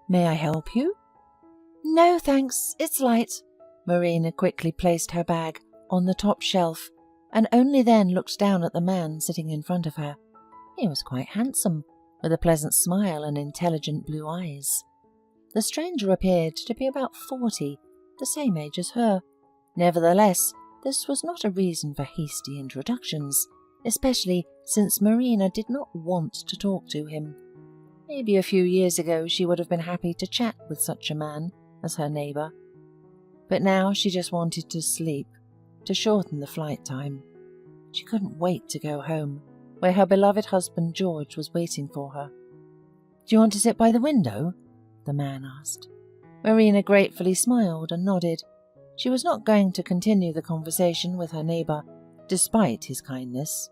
May I help you? No, thanks, it's light. Marina quickly placed her bag on the top shelf and only then looked down at the man sitting in front of her. He was quite handsome, with a pleasant smile and intelligent blue eyes. The stranger appeared to be about 40, the same age as her. Nevertheless, this was not a reason for hasty introductions, especially since Marina did not want to talk to him. Maybe a few years ago she would have been happy to chat with such a man as her neighbour. But now she just wanted to sleep, to shorten the flight time. She couldn't wait to go home, where her beloved husband George was waiting for her. "Do you want to sit by the window?" the man asked. Marina gratefully smiled and nodded. She was not going to continue the conversation with her neighbour, despite his kindness,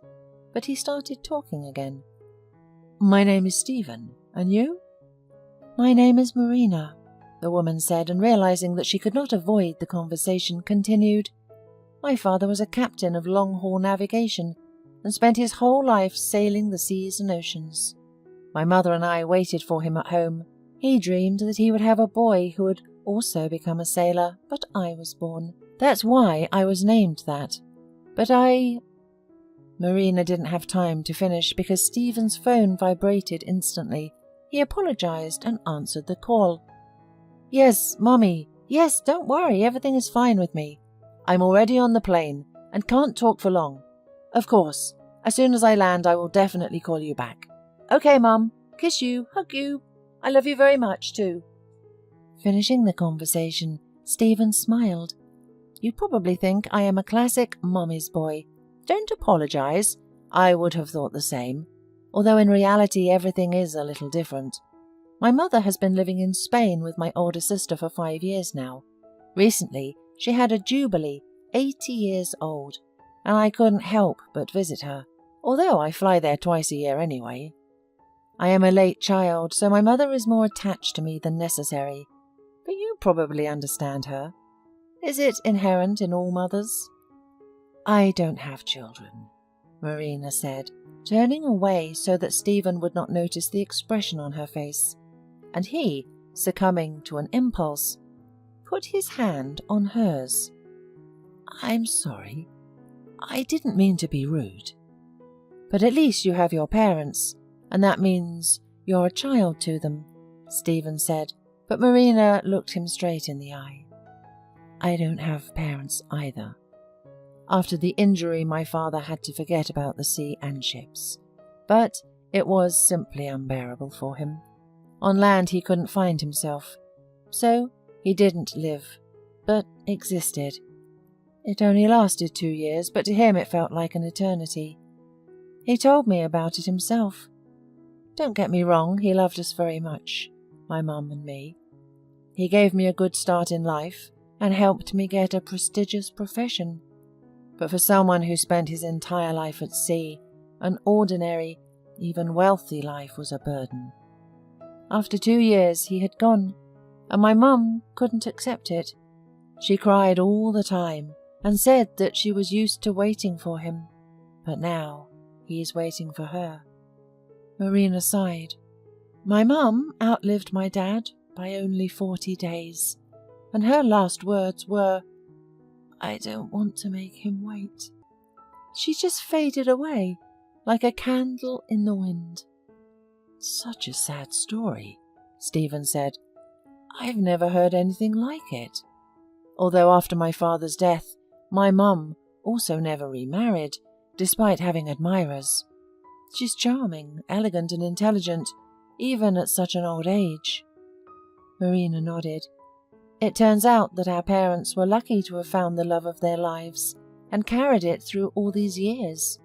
but he started talking again. "My name is Stephen, and you?" "My name is Marina," the woman said, and realizing that she could not avoid the conversation, continued, "My father was a captain of long-haul navigation and spent his whole life sailing the seas and oceans. My mother and I waited for him at home. He dreamed that he would have a boy who would also become a sailor, but I was born. That's why I was named that. But Marina didn't have time to finish because Stephen's phone vibrated instantly. He apologized and answered the call. "Yes, Mummy. Yes, don't worry, everything is fine with me. I'm already on the plane and can't talk for long. Of course, as soon as I land I will definitely call you back. Okay, Mum. Kiss you, hug you. I love you very much too." Finishing the conversation, Stephen smiled. "You probably think I am a classic mummy's boy. Don't apologize. I would have thought the same, although in reality everything is a little different. My mother has been living in Spain with my older sister for 5 years now. Recently, she had a jubilee, 80 years old, and I couldn't help but visit her, although I fly there twice a year anyway. I am a late child, so my mother is more attached to me than necessary, but you probably understand her. Is it inherent in all mothers?" "I don't have children," Marina said, turning away so that Stephen would not notice the expression on her face, and he, succumbing to an impulse, put his hand on hers. "I'm sorry. I didn't mean to be rude." "But at least you have your parents, and that means you're a child to them," Stephen said, but Marina looked him straight in the eye. "I don't have parents either. After the injury, my father had to forget about the sea and ships, but it was simply unbearable for him. On land he couldn't find himself, so he didn't live, but existed. It only lasted 2 years, but to him it felt like an eternity. He told me about it himself. Don't get me wrong, he loved us very much, my mum and me. He gave me a good start in life and helped me get a prestigious profession. But for someone who spent his entire life at sea, an ordinary, even wealthy life was a burden. After 2 years he had gone, and my mum couldn't accept it. She cried all the time and said that she was used to waiting for him, but now he is waiting for her." Marina sighed. "My mum outlived my dad by only 40 days, and her last words were, 'I don't want to make him wait.' She just faded away, like a candle in the wind." "Such a sad story," Stephen said. "I've never heard anything like it. Although after my father's death, my mum also never remarried, despite having admirers. She's charming, elegant and intelligent, even at such an old age." Marina nodded. "It turns out that our parents were lucky to have found the love of their lives and carried it through all these years."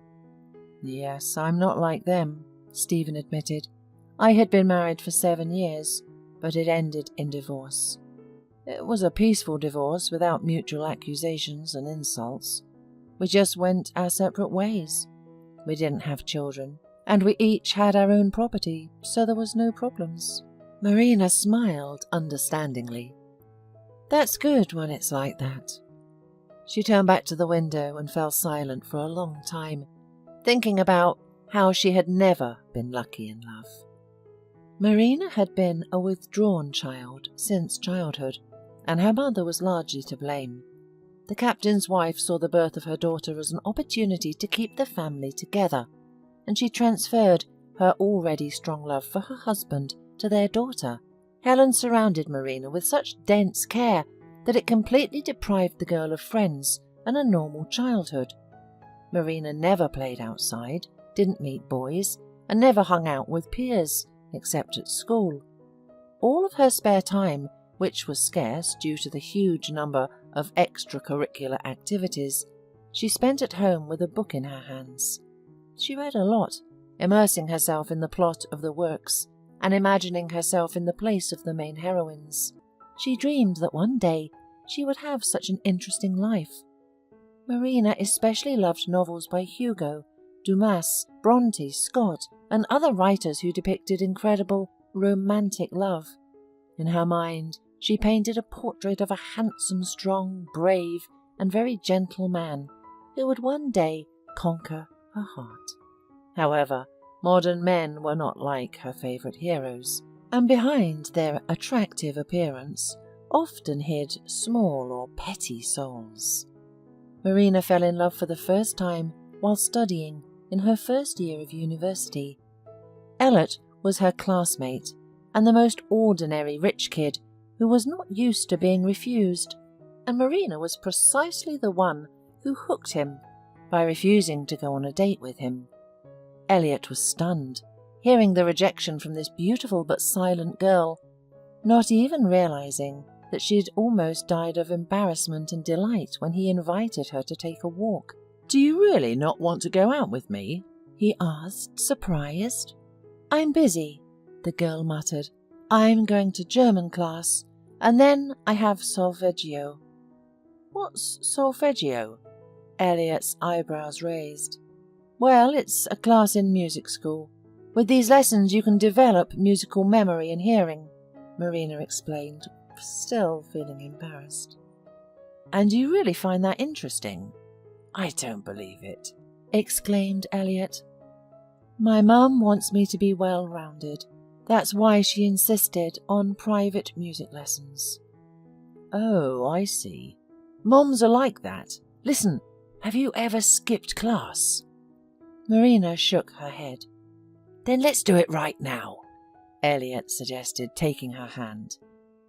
"Yes, I'm not like them," Stephen admitted. "I had been married for 7 years, but it ended in divorce. It was a peaceful divorce without mutual accusations and insults. We just went our separate ways. We didn't have children, and we each had our own property, so there was no problems." Marina smiled understandingly. "That's good when it's like that." She turned back to the window and fell silent for a long time, thinking about how she had never been lucky in love. Marina had been a withdrawn child since childhood, and her mother was largely to blame. The captain's wife saw the birth of her daughter as an opportunity to keep the family together, and she transferred her already strong love for her husband to their daughter. Helen surrounded Marina with such dense care that it completely deprived the girl of friends and a normal childhood. Marina never played outside, didn't meet boys, and never hung out with peers, except at school. All of her spare time, which was scarce due to the huge number of extracurricular activities, she spent at home with a book in her hands. She read a lot, immersing herself in the plot of the works and imagining herself in the place of the main heroines. She dreamed that one day she would have such an interesting life. Marina especially loved novels by Hugo, Dumas, Bronte, Scott, and other writers who depicted incredible romantic love. In her mind, she painted a portrait of a handsome, strong, brave, and very gentle man who would one day conquer her heart. However, modern men were not like her favourite heroes, and behind their attractive appearance often hid small or petty souls. Marina fell in love for the first time while studying in her first year of university. Elliot was her classmate, and the most ordinary rich kid who was not used to being refused, and Marina was precisely the one who hooked him by refusing to go on a date with him. Elliot was stunned, hearing the rejection from this beautiful but silent girl, not even realizing that she had almost died of embarrassment and delight when he invited her to take a walk. "Do you really not want to go out with me?" he asked, surprised. "I'm busy," the girl muttered. "I'm going to German class, and then I have solfeggio." "What's solfeggio?" Elliot's eyebrows raised. "Well, it's a class in music school. With these lessons you can develop musical memory and hearing," Marina explained, still feeling embarrassed. "And you really find that interesting?" "I don't believe it," exclaimed Elliot. "My mum wants me to be well-rounded. That's why she insisted on private music lessons." "Oh, I see. Moms are like that. Listen, have you ever skipped class?" Marina shook her head. "Then let's do it right now," Elliot suggested, taking her hand.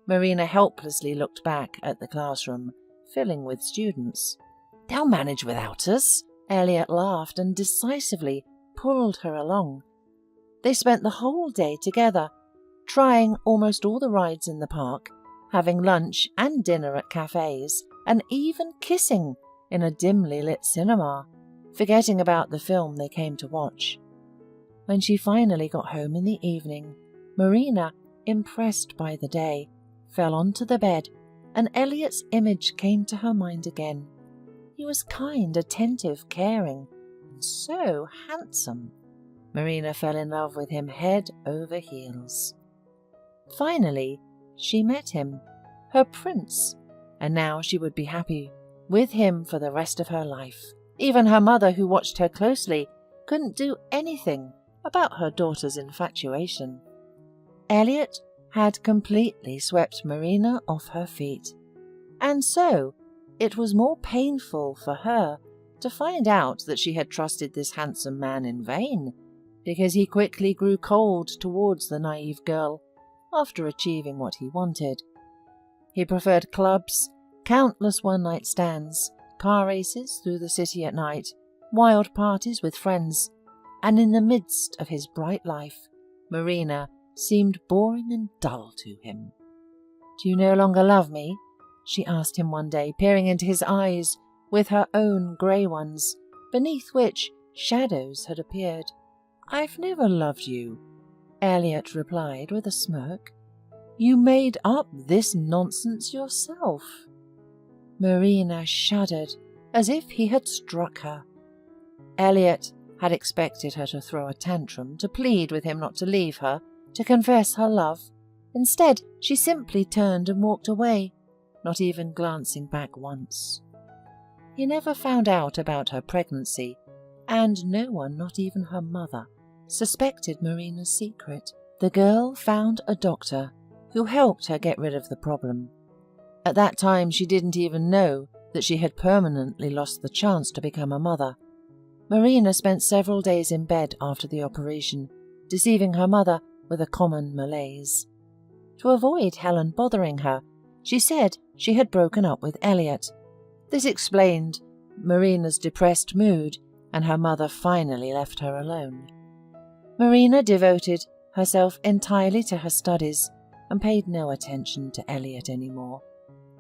Marina helplessly looked back at the classroom, filling with students. "They'll manage without us," Elliot laughed and decisively pulled her along. They spent the whole day together, trying almost all the rides in the park, having lunch and dinner at cafes, and even kissing in a dimly lit cinema, forgetting about the film they came to watch. When she finally got home in the evening, Marina, impressed by the day, fell onto the bed, and Elliot's image came to her mind again. He was kind, attentive, caring, and so handsome. Marina fell in love with him head over heels. Finally, she met him, her prince, and now she would be happy with him for the rest of her life. Even her mother, who watched her closely, couldn't do anything about her daughter's infatuation. Elliot had completely swept Marina off her feet, and so it was more painful for her to find out that she had trusted this handsome man in vain, because he quickly grew cold towards the naive girl after achieving what he wanted. He preferred clubs, countless one-night stands, car races through the city at night, wild parties with friends, and in the midst of his bright life, Marina seemed boring and dull to him. "Do you no longer love me?" she asked him one day, peering into his eyes with her own grey ones, beneath which shadows had appeared. "I've never loved you," Elliot replied with a smirk. "You made up this nonsense yourself." Marina shuddered, as if he had struck her. Elliot had expected her to throw a tantrum, to plead with him not to leave her, to confess her love. Instead, she simply turned and walked away, not even glancing back once. He never found out about her pregnancy, and no one, not even her mother, suspected Marina's secret. The girl found a doctor who helped her get rid of the problem. At that time, she didn't even know that she had permanently lost the chance to become a mother. Marina spent several days in bed after the operation, deceiving her mother with a common malaise. To avoid Helen bothering her, she said she had broken up with Elliot. This explained Marina's depressed mood, and her mother finally left her alone. Marina devoted herself entirely to her studies and paid no attention to Elliot anymore.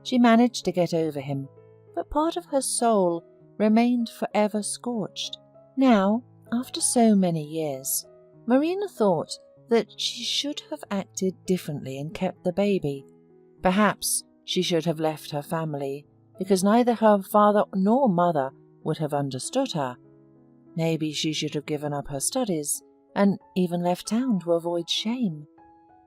She managed to get over him, but part of her soul remained forever scorched. Now, after so many years, Marina thought that she should have acted differently and kept the baby. Perhaps she should have left her family, because neither her father nor mother would have understood her. Maybe she should have given up her studies and even left town to avoid shame.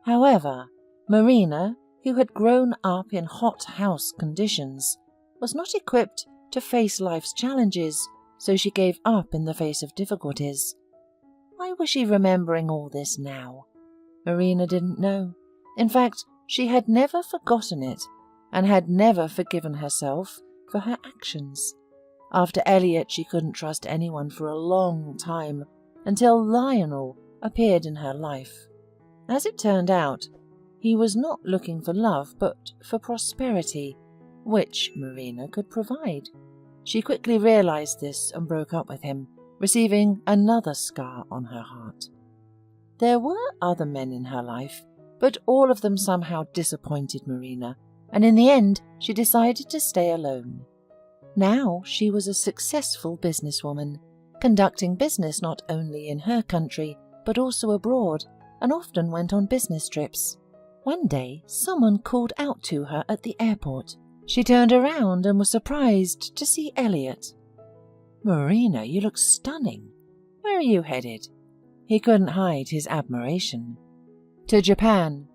However, Marina, who had grown up in hothouse conditions, was not equipped to face life's challenges, so she gave up in the face of difficulties. Why was she remembering all this now? Marina didn't know. In fact, she had never forgotten it, and had never forgiven herself for her actions. After Elliot, she couldn't trust anyone for a long time, until Lionel appeared in her life. As it turned out, he was not looking for love, but for prosperity, which Marina could provide. She quickly realized this and broke up with him, receiving another scar on her heart. There were other men in her life, but all of them somehow disappointed Marina, and in the end she decided to stay alone. Now she was a successful businesswoman, conducting business not only in her country but also abroad, and often went on business trips. One day someone called out to her at the airport. She turned around and was surprised to see Elliot. "Marina, you look stunning. Where are you headed?" He couldn't hide his admiration. "To Japan."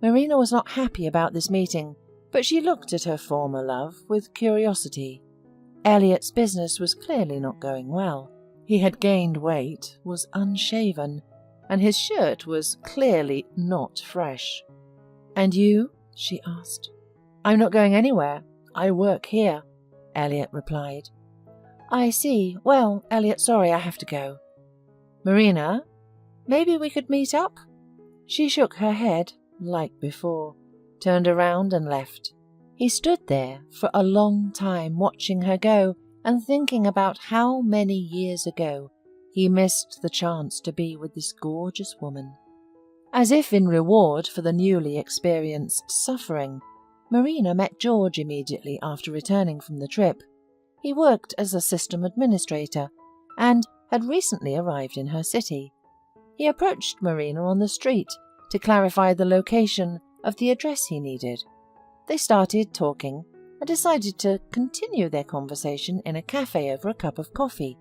Marina was not happy about this meeting, but she looked at her former love with curiosity. Elliot's business was clearly not going well. He had gained weight, was unshaven, and his shirt was clearly not fresh. "And you?" she asked. "I'm not going anywhere. I work here," Elliot replied. "I see. Well, Elliot, sorry, I have to go." "Marina, maybe we could meet up?" She shook her head, like before, turned around and left. He stood there for a long time watching her go and thinking about how many years ago he missed the chance to be with this gorgeous woman. As if in reward for the newly experienced suffering, Marina met George immediately after returning from the trip. He worked as a system administrator and had recently arrived in her city. He approached Marina on the street to clarify the location of the address he needed. They started talking and decided to continue their conversation in a cafe over a cup of coffee.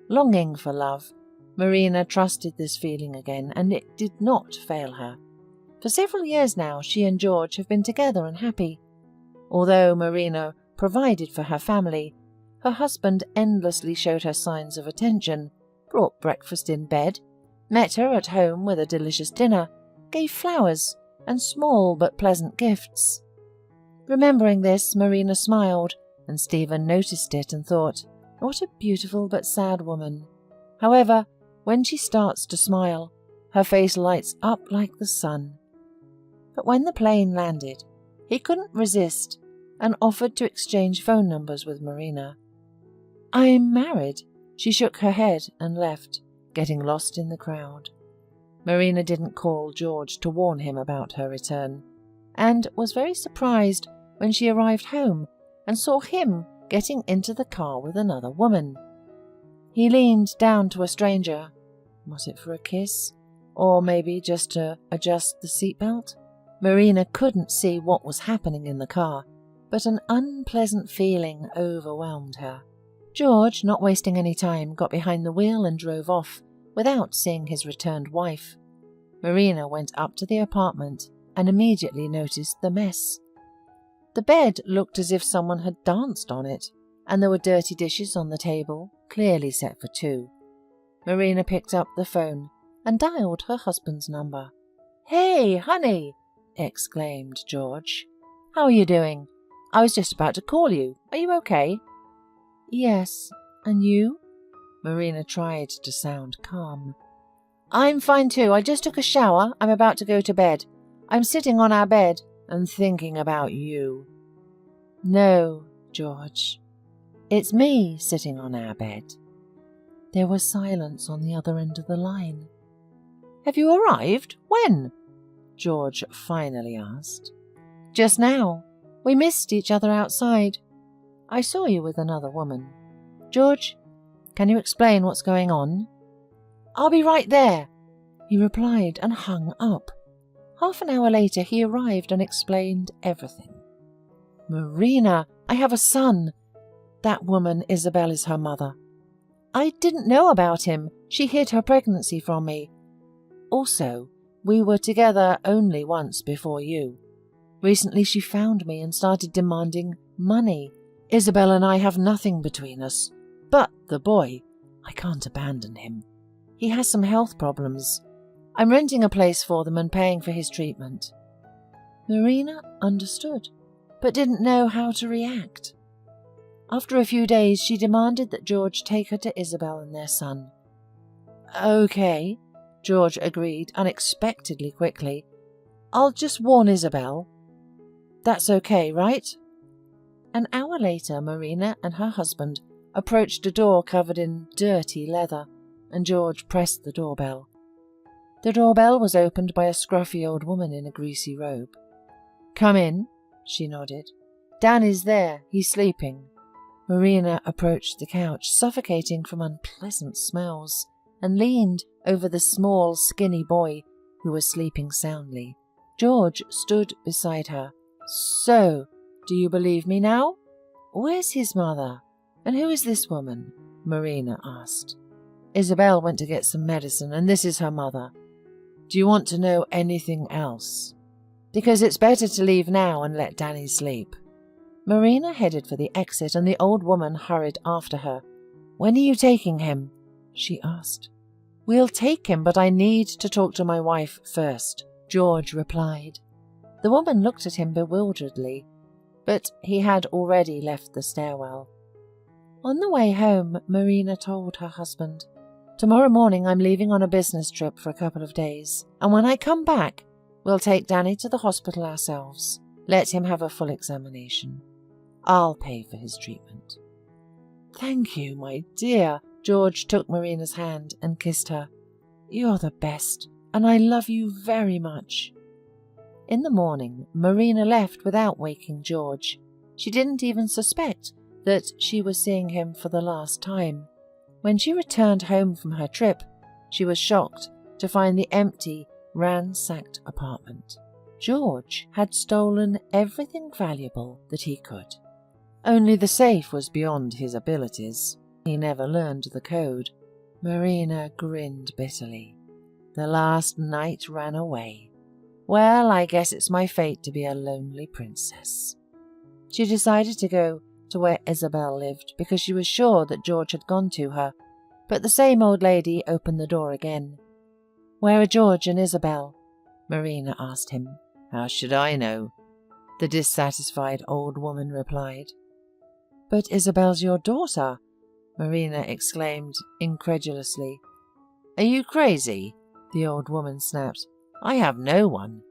Longing for love, Marina trusted this feeling again, and it did not fail her. For several years now, she and George have been together and happy. Although Marina provided for her family, her husband endlessly showed her signs of attention, brought breakfast in bed, met her at home with a delicious dinner, gave flowers and small but pleasant gifts. Remembering this, Marina smiled, and Stephen noticed it and thought, "What a beautiful but sad woman." However, when she starts to smile, her face lights up like the sun. But when the plane landed, he couldn't resist and offered to exchange phone numbers with Marina. "I'm married." She shook her head and left, getting lost in the crowd. Marina didn't call George to warn him about her return, and was very surprised when she arrived home and saw him getting into the car with another woman. He leaned down to a stranger. Was it for a kiss? Or maybe just to adjust the seatbelt? Marina couldn't see what was happening in the car, but an unpleasant feeling overwhelmed her. George, not wasting any time, got behind the wheel and drove off without seeing his returned wife. Marina went up to the apartment and immediately noticed the mess. The bed looked as if someone had danced on it, and there were dirty dishes on the table, clearly set for two. Marina picked up the phone and dialed her husband's number. "Hey, honey!" exclaimed George. "How are you doing? I was just about to call you. Are you okay?" "Yes, and you?" Marina tried to sound calm. "I'm fine too. I just took a shower. I'm about to go to bed. I'm sitting on our bed and thinking about you." "No, George. It's me sitting on our bed." There was silence on the other end of the line. "Have you arrived? When?" George finally asked. "Just now. We missed each other outside. I saw you with another woman. George, can you explain what's going on?" "I'll be right there," he replied and hung up. Half an hour later he arrived and explained everything. "Marina, I have a son. That woman Isabel is her mother. I didn't know about him. She hid her pregnancy from me. Also, we were together only once before you. Recently she found me and started demanding money. Isabel and I have nothing between us. But the boy, I can't abandon him. He has some health problems. I'm renting a place for them and paying for his treatment." Marina understood, but didn't know how to react. After a few days, she demanded that George take her to Isabel and their son. "Okay," George agreed unexpectedly quickly. "I'll just warn Isabel. That's okay, right?" An hour later, Marina and her husband approached a door covered in dirty leather, and George pressed the doorbell. The doorbell was opened by a scruffy old woman in a greasy robe. "Come in," she nodded. "Danny's there. He's sleeping." Marina approached the couch, suffocating from unpleasant smells, and leaned over the small, skinny boy who was sleeping soundly. George stood beside her. "So, do you believe me now? Where's his mother? And who is this woman?" Marina asked. "Isabel went to get some medicine, and this is her mother. Do you want to know anything else? Because it's better to leave now and let Danny sleep." Marina headed for the exit, and the old woman hurried after her. "When are you taking him?" she asked. "We'll take him, but I need to talk to my wife first," George replied. The woman looked at him bewilderedly, but he had already left the stairwell. On the way home, Marina told her husband, "Tomorrow morning I'm leaving on a business trip for a couple of days, and when I come back, we'll take Danny to the hospital ourselves. Let him have a full examination. I'll pay for his treatment." "Thank you, my dear." George took Marina's hand and kissed her. "You're the best, and I love you very much." In the morning, Marina left without waking George. She didn't even suspect that she was seeing him for the last time. When she returned home from her trip, she was shocked to find the empty, ransacked apartment. George had stolen everything valuable that he could. Only the safe was beyond his abilities. He never learned the code. Marina grinned bitterly. The last night ran away. Well, I guess it's my fate to be a lonely princess. She decided to go to where Isabel lived because she was sure that George had gone to her, but the same old lady opened the door again. "Where are George and Isabel?" Marina asked him. "How should I know?" the dissatisfied old woman replied. "But Isabel's your daughter," Marina exclaimed incredulously. "Are you crazy?" the old woman snapped. "I have no one.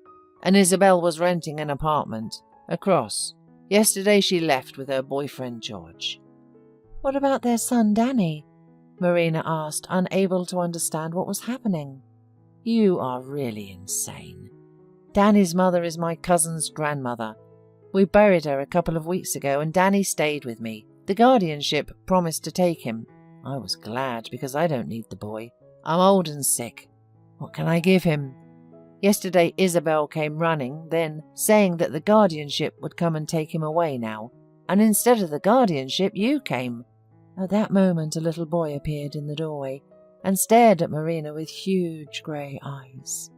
And Isabel was renting an apartment across. Yesterday she left with her boyfriend George." "What about their son Danny?" Marina asked, unable to understand what was happening. "You are really insane. Danny's mother is my cousin's grandmother. We buried her a couple of weeks ago and Danny stayed with me. The guardianship promised to take him. I was glad because I don't need the boy. I'm old and sick. What can I give him? Yesterday Isabel came running, then saying that the guardianship would come and take him away now. And instead of the guardianship, you came." At that moment a little boy appeared in the doorway and stared at Marina with huge grey eyes.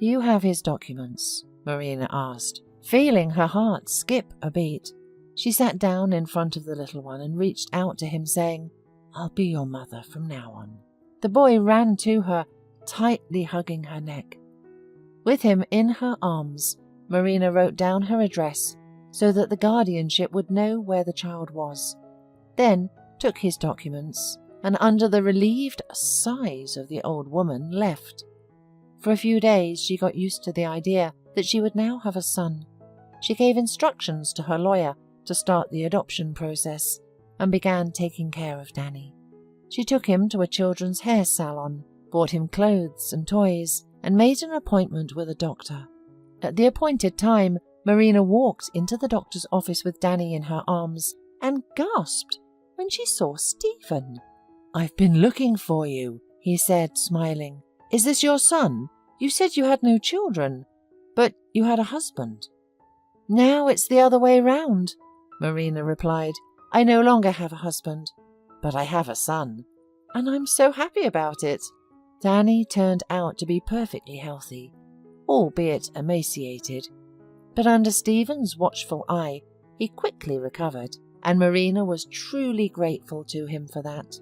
"Do you have his documents?" Marina asked, feeling her heart skip a beat. She sat down in front of the little one and reached out to him, saying, "I'll be your mother from now on." The boy ran to her, tightly hugging her neck. With him in her arms, Marina wrote down her address so that the guardianship would know where the child was, then took his documents and, under the relieved sighs of the old woman, left. For a few days she got used to the idea that she would now have a son. She gave instructions to her lawyer to start the adoption process and began taking care of Danny. She took him to a children's hair salon, bought him clothes and toys, and made an appointment with a doctor. At the appointed time, Marina walked into the doctor's office with Danny in her arms and gasped when she saw Stephen. "I've been looking for you," he said, smiling. "Is this your son? You said you had no children, but you had a husband." "Now it's the other way round," Marina replied. "I no longer have a husband, but I have a son, and I'm so happy about it." Danny turned out to be perfectly healthy, albeit emaciated, but under Stephen's watchful eye he quickly recovered, and Marina was truly grateful to him for that.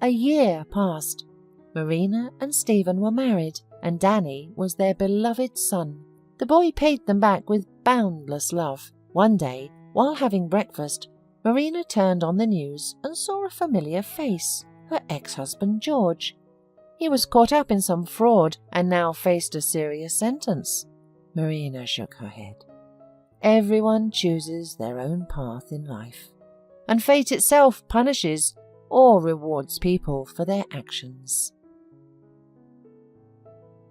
A year passed. Marina and Stephen were married, and Danny was their beloved son. The boy paid them back with boundless love. One day, while having breakfast, Marina turned on the news and saw a familiar face, her ex-husband George. He was caught up in some fraud and now faced a serious sentence. Marina shook her head. Everyone chooses their own path in life, and fate itself punishes or rewards people for their actions.